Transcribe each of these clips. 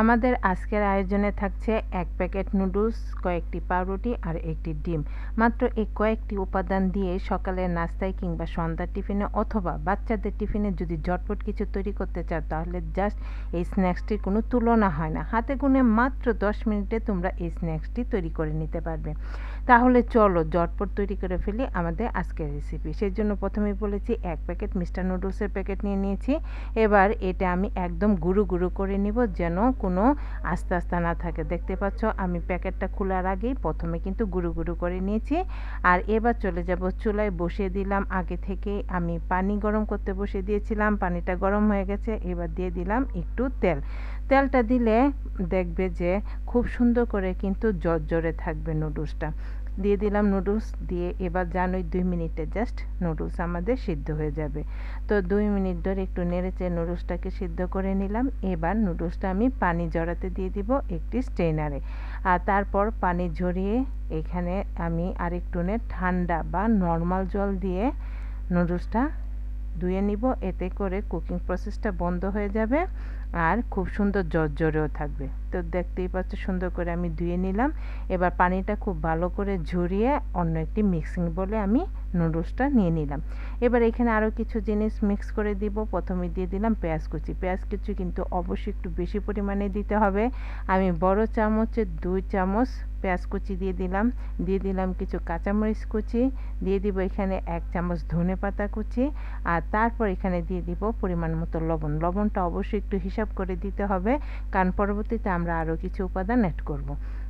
আমাদের আজকের আয়োজনে থাকছে ১ প্যাকেট নুডলস, কয়েকটি পাউরুটি আর একটি ডিম। মাত্র এই কয়েকটি উপাদান দিয়ে সকালের নাস্তায় কিংবা সন্ধ্যার টিফিনে অথবা বাচ্চাদের টিফিনে যদি ঝটপট কিছু তৈরি করতে চাও তাহলে জাস্ট এই স্ন্যাক্সটির কোনো তুলনা হয় না। হাতে গুনে মাত্র ১০ মিনিটে তোমরা এই স্ন্যাক্সটি তৈরি করে নিতে পারবে। তাহলে চলো ঝটপট তৈরি করে ফেলি আমাদের আজকের রেসিপি। সেজন্য প্রথমেই বলেছি ১ প্যাকেট মিস্টার নুডলসের প্যাকেট নিয়ে নিয়েছি। এবার এটা আমি একদম গুঁড়ো গুঁড়ো করে নিব যেন কোনো আস্তা আস্তা না থাকে। দেখতে পাচ্ছ আমি প্যাকেটটা খোলার আগেই প্রথমে কিন্তু গুঁড়ো গুঁড়ো করে নিয়েছি। আর এবার চলে যাব চুলায়, বসিয়ে দিলাম আগে থেকে আমি পানি গরম করতে বসিয়ে দিয়েছিলাম। পানিটা গরম হয়ে গেছে, এবার দিয়ে দিলাম একটু তেল। তেলটা দিলে দেখবে যে খুব সুন্দর করে কিন্তু জর্জরে থাকবে নুডলসটা। দিয়ে দিলাম নুডলস, দিয়ে এবার জানোই ২ মিনিটে জাস্ট নুডলস আমাদের সিদ্ধ হয়ে যাবে। তো ২ মিনিট ধরে একটু নেড়েচেড়ে নুডলসটাকে সিদ্ধ করে নিলাম। এবার নুডলসটা আমি পানি ঝরাতে দিয়ে দিব একটি স্ট্রেনারে। আর তারপর পানি ঝরিয়ে এখানে আমি আরেকটু ঠান্ডা বা নর্মাল জল দিয়ে নুডলসটা ধুয়ে নিব। এতে করে কুকিং প্রসেসটা বন্ধ হয়ে যাবে আর খুব সুন্দর জর্জরেও থাকবে। তো দেখতেই পাচ্ছ সুন্দর করে আমি ধুয়ে নিলাম। এবার পানিটা খুব ভালো করে ঝরিয়ে অন্য একটি মিক্সিং বলে আমি নুডলসটা নিয়ে নিলাম। এবার এখানে আরও কিছু জিনিস মিক্স করে দিব। প্রথমে দিয়ে দিলাম পেঁয়াজ কুচি। পেঁয়াজ কুচি কিন্তু অবশ্যই একটু বেশি পরিমাণে দিতে হবে। আমি বড় চামচে ২ চামচ পেঁয়াজ কুচি দিয়ে দিলাম। দিয়ে দিলাম কিছু কাঁচামরিচ কুচি, দিয়ে দিব এখানে ১ চামচ ধনেপাতা কুচি, আর তারপর এখানে দিয়ে দিব পরিমাণ মতো লবণ। লবণটা অবশ্যই একটু হিসাব করে দিতে হবে, কারণ পরবর্তীতে আমরা আরও কিছু উপাদান অ্যাড করব।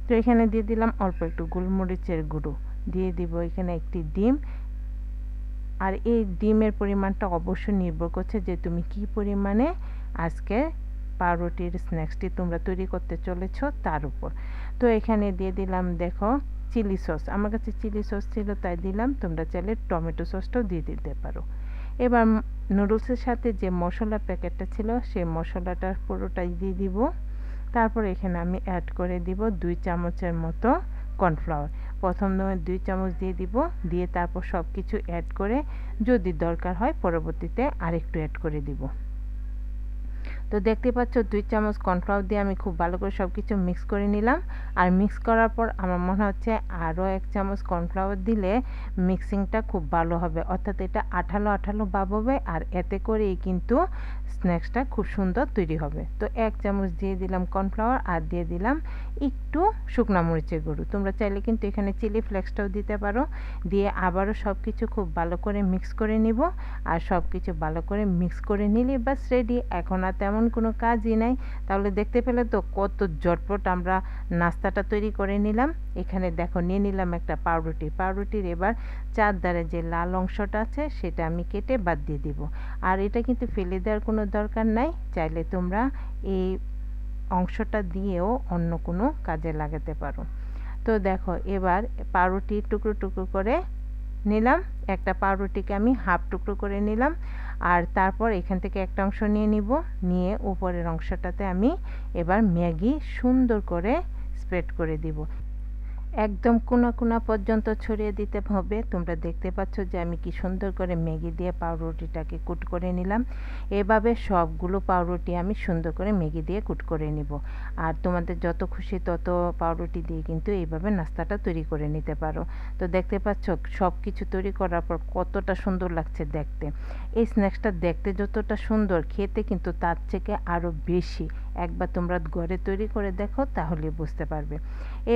তো এখানে দিয়ে দিলাম অল্প একটু গোলমরিচের গুঁড়ো, দিয়ে দিব এখানে একটি ডিম। আর এই ডিমের পরিমাণটা অবশ্যই নির্ভর করছে যে তুমি কি পরিমাণে আজকে পাউরুটির স্ন্যাক্সটি তোমরা তৈরি করতে চলেছ তার উপর। তো এখানে দিয়ে দিলাম দেখো চিলি সস। আমার কাছে চিলি সস ছিল তাই দিলাম, তোমরা চাইলে টমেটো সসটাও দিয়ে দিতে পারো। এবার নুডলসের সাথে যে মশলা প্যাকেটটা ছিল সেই মশলাটা পুরোটাই দিয়ে দিব। তারপর এখানে আমি অ্যাড করে দিব ২ চামচের মতো কর্নফ্লাওয়ার। প্রথমে ২ চামচ দিয়ে দিব, দিয়ে তারপর সব কিছু অ্যাড করে যদি দরকার হয় পরবর্তীতে আরেকটু অ্যাড করে দিব। তো দেখতে পাচ্ছ ২ চামচ কর্নফ্লাওয়ার দিয়ে আমি খুব ভালো করে সব কিছু মিক্স করে নিলাম। আর মিক্স করার পর আমার মনে হচ্ছে আরও ১ চামচ কর্নফ্লাওয়ার দিলে মিক্সিংটা খুব ভালো হবে, অর্থাৎ এটা আঠালো আঠালো ভাব হবে আর এতে করেই কিন্তু স্ন্যাক্সটা খুব সুন্দর তৈরি হবে। তো ১ চামচ দিয়ে দিলাম কর্নফ্লাওয়ার আর দিয়ে দিলাম একটু শুকনো মরিচের গুঁড়ো। তোমরা চাইলে কিন্তু এখানে চিলি ফ্লেক্সটাও দিতে পারো। দিয়ে আবারও সব কিছু খুব ভালো করে মিক্স করে নিব। আর সব কিছু ভালো করে মিক্স করে নিলে বাস রেডি। এখন আর তেমন কোনো কাজই নাই। তাহলে দেখতে পেলে তো কত ঝটপট আমরা নাস্তাটা তৈরি করে নিলাম। এখানে দেখো নিয়ে নিলাম একটা পাউরুটি। পাউরুটির এবার চারধারে যে লাল অংশটা আছে সেটা আমি কেটে বাদ দিয়ে দিব। আর এটা কিন্তু ফেলে দেওয়ার কোনো দরকার নাই, চাইলে তোমরা এই অংশটা দিয়েও অন্য কোনো কাজে লাগাতে পারো। তো দেখো এবার পাউরুটি টুকরো টুকরো করে নিলাম। একটা পাউরুটিকে আমি হাফ টুকরো করে নিলাম। আর তারপর এখান থেকে একটা অংশ নিয়ে নিব, নিয়ে উপরের অংশটাতে আমি এবার ম্যাগি সুন্দর করে স্প্রেড করে দিব। একদম কোনা কোনা পর্যন্ত ছড়িয়ে দিতে হবে। তোমরা দেখতে পাচ্ছ যে আমি কি সুন্দর করে ম্যাগি দিয়ে পাউরুটিটাকে কুট করে নিলাম। এভাবে সবগুলো পাউরুটি আমি সুন্দর করে ম্যাগি দিয়ে কুট করে নিব। আর তোমাদের যত খুশি তত পাউরুটি দিয়ে কিন্তু এইভাবে নাস্তাটা তৈরি করে নিতে পারো। তো দেখতে পাচ্ছ সব কিছু তৈরি করার পর কতটা সুন্দর লাগছে দেখতে। এই স্ন্যাক্সটা দেখতে যতটা সুন্দর, খেতে কিন্তু তার থেকে আরও বেশি। একবার তোমরা ঘরে তৈরি করে দেখো তাহলে বুঝতে পারবে।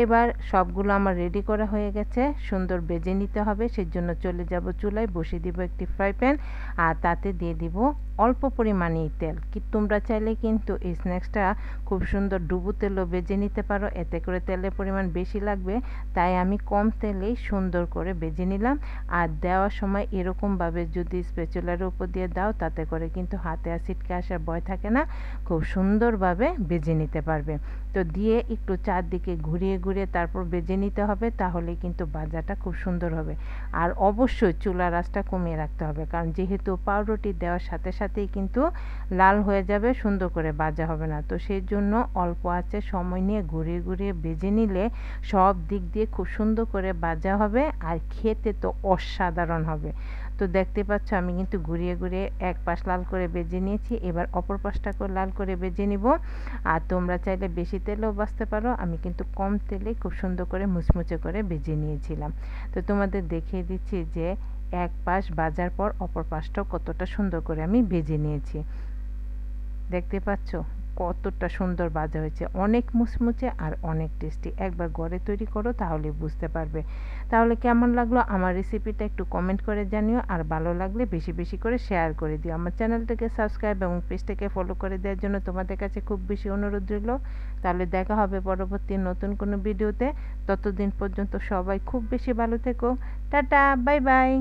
এবার সবগুলো আমার রেডি করা হয়ে গেছে, সুন্দর ভেজে নিতে হবে। সেজন্য চলে যাব চুলায়, বসিয়ে দিব একটি ফ্রাই প্যান আর তাতে দিয়ে দিব অল্প পরিমাণেই তেল। কি তোমরা চাইলে কিন্তু এই স্ন্যাক্সটা খুব সুন্দর ডুবো তেলও ভেজে নিতে পারো, এতে করে তেলের পরিমাণ বেশি লাগবে। তাই আমি কম তেলেই সুন্দর করে ভেজে নিলাম। আর দেওয়ার সময় এরকমভাবে যদি স্প্যাচুলার উপর দিয়ে দাও তাতে করে কিন্তু হাতে আর ছিটকে আসার ভয় থাকে না, খুব সুন্দরভাবে ভেজে নিতে পারবে। তো দিয়ে একটু চারদিকে ঘুরিয়ে ঘুরিয়ে তারপর ভেজে নিতে হবে, তাহলে কিন্তু ভাজাটা খুব সুন্দর হবে। আর অবশ্যই চুলার আঁচটা কমিয়ে রাখতে হবে, কারণ যেহেতু পাউরুটি দেওয়ার সাথে সাথেই কিন্তু লাল হয়ে যাবে, সুন্দর করে ভাজা হবে না। তো সেই জন্য অল্প আঁচে সময় নিয়ে ঘুরিয়ে ঘুরিয়ে ভেজে নিলে সব দিক দিয়ে খুব সুন্দর করে ভাজা হবে আর খেতে তো অসাধারণ হবে। তো দেখতে পাচ্ছ আমি কিন্তু ঘুরিয়ে ঘুরিয়ে এক পাশ লাল করে ভেজে নিয়েছি। এবার অপর পাশটাকেও লাল করে ভেজে নিব। আর তোমরা চাইলে বেশি তেলেও ভাজতে পারো, আমি কিন্তু কম তেলে খুব সুন্দর করে মুচমুচে করে ভেজে নিয়েছিলাম। তো তোমাদের দেখিয়ে দিচ্ছি যে এক পাশ ভাজার পর অপর পাশটাও কতটা সুন্দর করে আমি ভেজে নিয়েছি। দেখতে পাচ্ছ কতটা সুন্দর ভাজা হয়েছে, অনেক মুচমুচে আর অনেক টেস্টি। একবার ঘরে তৈরি করো তাহলে বুঝতে পারবে। তাহলে কেমন লাগলো আমার রেসিপিটা একটু কমেন্ট করে জানিও, আর ভালো লাগলে বেশি বেশি করে শেয়ার করে দিও। আমার চ্যানেলটাকে সাবস্ক্রাইব এবং পেজটাকে ফলো করে দেওয়ার জন্য তোমাদের কাছে খুব বেশি অনুরোধ রইল। তাহলে দেখা হবে পরবর্তী নতুন কোনো ভিডিওতে। ততদিন পর্যন্ত সবাই খুব বেশি ভালো থেকো। Tata, bye bye.